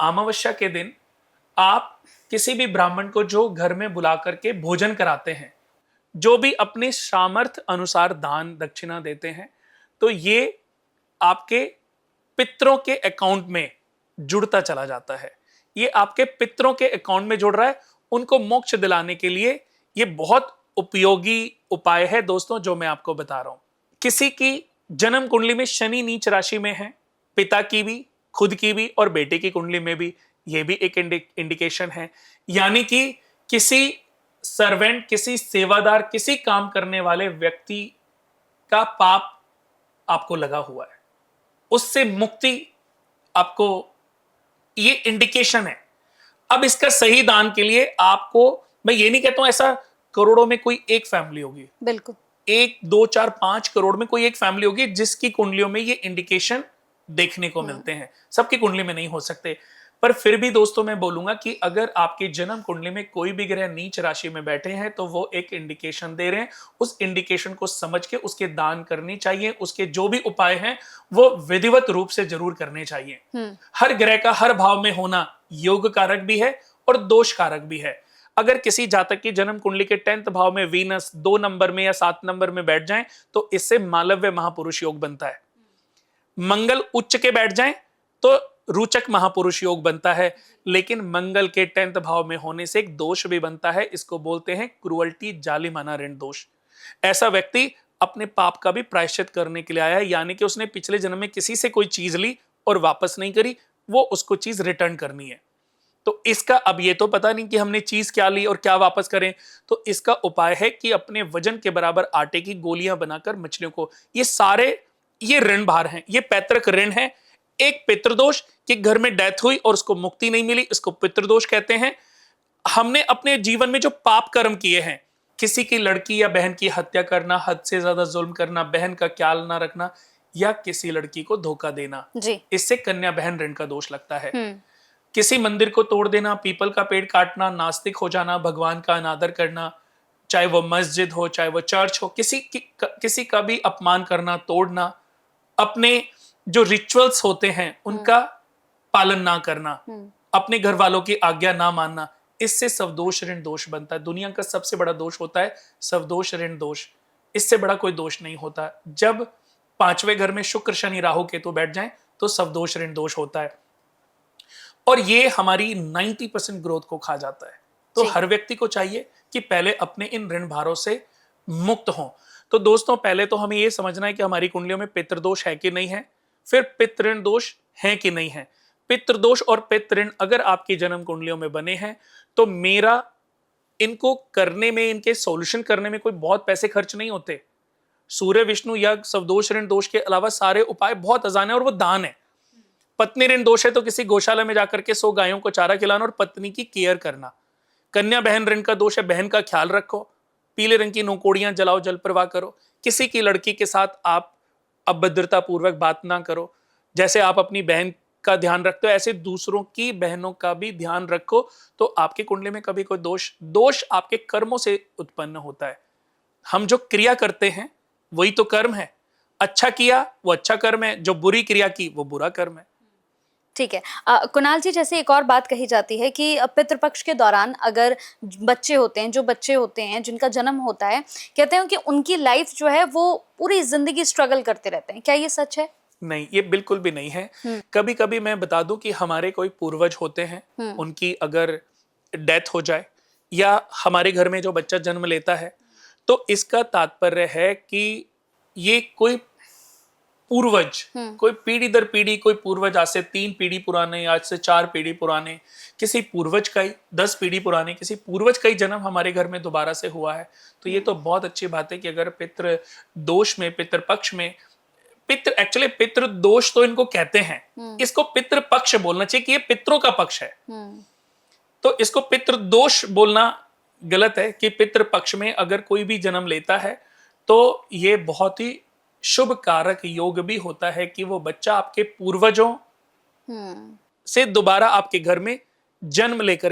अमावस्या के दिन आप किसी भी ब्राह्मण को जो घर में बुला करके भोजन कराते हैं, जो भी अपने सामर्थ्य अनुसार दान दक्षिणा देते हैं, तो ये आपके पितरों के अकाउंट में जुड़ता चला जाता है। ये आपके पितरों के अकाउंट में जुड़ रहा है। उनको मोक्ष दिलाने के लिए ये बहुत उपयोगी उपाय है दोस्तों, जो मैं आपको बता रहा हूं। किसी की जन्म कुंडली में शनि नीच राशि में है, पिता की भी, खुद की भी और बेटे की कुंडली में भी, ये भी एक इंडिकेशन है। यानी कि किसी सर्वेंट, किसी सेवादार, किसी काम करने वाले व्यक्ति का पाप आपको लगा हुआ है, उससे मुक्ति आपको, ये इंडिकेशन है। अब इसका सही दान के लिए आपको, मैं ये नहीं कहता हूं ऐसा करोड़ों में कोई एक फैमिली होगी, बिल्कुल 1 2 4 5 करोड़ में कोई एक फैमिली होगी जिसकी कुंडलियों में ये इंडिकेशन देखने को मिलते हैं। सबकी कुंडली में नहीं हो सकते, पर फिर भी दोस्तों मैं बोलूंगा कि अगर आपकी जन्म कुंडली में कोई भी ग्रह नीच राशि में बैठे हैं तो वो एक इंडिकेशन दे रहे हैं। उस इंडिकेशन को समझ के उसके दान करनी चाहिए। उसके जो भी उपाय हैं वो विधिवत रूप से जरूर करने चाहिए। हर ग्रह का हर भाव में होना योग कारक भी है और दोष कारक भी है। अगर किसी जातक की जन्म कुंडली के 10th भाव में वीनस 2 नंबर में या 7 नंबर में बैठ जाए तो इससे मालव्य महापुरुष योग बनता है। मंगल उच्च के बैठ जाए तो रोचक महापुरुष योग बनता है। लेकिन मंगल के 10th भाव में होने से एक दोष भी बनता है, इसको बोलते हैं क्रुअल्टी, जालिमाना ऋण दोष। ऐसा व्यक्ति अपने पाप का भी प्रायश्चित करने के लिए आया है, यानी कि उसने पिछले जन्म में किसी से कोई चीज ली और वापस नहीं करी, वो उसको चीज रिटर्न करनी है। तो इसका अब ये तो पता नहीं कि हमने चीज क्या ली और क्या वापस करें, तो इसका उपाय है कि अपने वजन के बराबर आटे की गोलियां बनाकर मछलियों को, ये सारे ये ऋण भार हैं, ये पैतृक ऋण है। एक पितृदोष कि घर में डेथ हुई और उसको मुक्ति नहीं मिली, इसको पितृदोष कहते हैं। हमने अपने जीवन में जो पाप कर्म किए हैं, किसी की लड़की या बहन की हत्या करना, हद से ज्यादा जुल्म करना, बहन का ख्याल ना रखना या किसी लड़की को धोखा देना, इससे कन्या बहन ऋण का दोष लगता है। किसी मंदिर को तोड़ देना, पीपल का पेड़ काटना, नास्तिक हो जाना, भगवान का अनादर करना, चाहे वो मस्जिद हो चाहे वो चर्च हो, किसी का भी अपमान करना, तोड़ना, अपने जो रिचुअल्स होते हैं उनका पालन ना करना, अपने घर वालों की आज्ञा ना मानना, इससे सवदोष ऋण दोष बनता है। दुनिया का सबसे बड़ा दोष होता है सवदोष ऋण दोष। इससे बड़ा कोई दोष नहीं होता। जब 5वें घर में शुक्र शनि राहु केतु बैठ जाएं तो सवदोष ऋण दोष होता है और ये हमारी 90% ग्रोथ को खा जाता है। तो हर व्यक्ति को चाहिए कि पहले अपने इन ऋण भारों से मुक्त हों। तो दोस्तों पहले तो हमें यह समझना है कि हमारी कुंडलियों में पितृदोष है कि नहीं है, फिर पितृण दोष है कि नहीं है। पितृदोष और पितृण अगर आपकी जन्म कुंडलियों में बने हैं तो मेरा इनको करने में, इनके सॉल्यूशन करने में कोई बहुत पैसे खर्च नहीं होते। सूर्य विष्णु यज्ञ सवदोष ऋण दोष के अलावा सारे उपाय बहुत आसान है और वो दान है। पत्नी ऋण दोष है तो किसी गौशाला में जाकर के 100 गायों को चारा खिलाना और पत्नी की केयर करना। कन्या बहन ऋण का दोष है, बहन का ख्याल रखो, पीले रंग की नोकोड़ियां जलाओ, जल प्रवाह करो। किसी की लड़की के साथ आप अभद्रता पूर्वक बात ना करो। जैसे आप अपनी बहन का ध्यान रखते हो ऐसे दूसरों की बहनों का भी ध्यान रखो, तो आपकी कुंडली में कभी कोई दोष आपके कर्मों से उत्पन्न होता है। हम जो क्रिया करते हैं वही तो कर्म है। अच्छा किया वो अच्छा कर्म है, जो बुरी क्रिया की वो बुरा कर्म है। ठीक है। कुणाल जी, जैसे एक और बात कही जाती है कि पितृपक्ष के दौरान अगर बच्चे होते हैं, जो बच्चे होते हैं जिनका जन्म होता है, कहते हैं कि उनकी लाइफ जो है वो पूरी जिंदगी स्ट्रगल करते रहते हैं। क्या ये सच है? नहीं, ये बिल्कुल भी नहीं है। कभी कभी मैं बता दूं कि हमारे कोई पूर्वज होते हैं, उनकी अगर डेथ हो जाए या हमारे घर में जो बच्चा जन्म लेता है, तो इसका तात्पर्य है कि ये कोई पूर्वज, कोई पीढ़ी दर पीढ़ी, कोई पूर्वज आज से 3 पीढ़ी पुराने, आज से 4 पीढ़ी पुराने, किसी पूर्वज का ही 10 पीढ़ी पुराने, किसी पूर्वज का ही जन्म हमारे घर में दोबारा से हुआ है। तो ये तो बहुत अच्छी बात है कि अगर पितृ दोष में, पितृपक्ष में, एक्चुअली पितृ दोष तो इनको कहते हैं, इसको पितृ पक्ष बोलना चाहिए कि ये पितरों का पक्ष है। तो इसको पितृ दोष बोलना गलत है कि पितृ पक्ष में अगर कोई भी जन्म लेता है तो ये बहुत ही शुभ कारक योग भी होता है कि वो बच्चा आपके पूर्वजों से दोबारा आपके घर में जन्म लेकर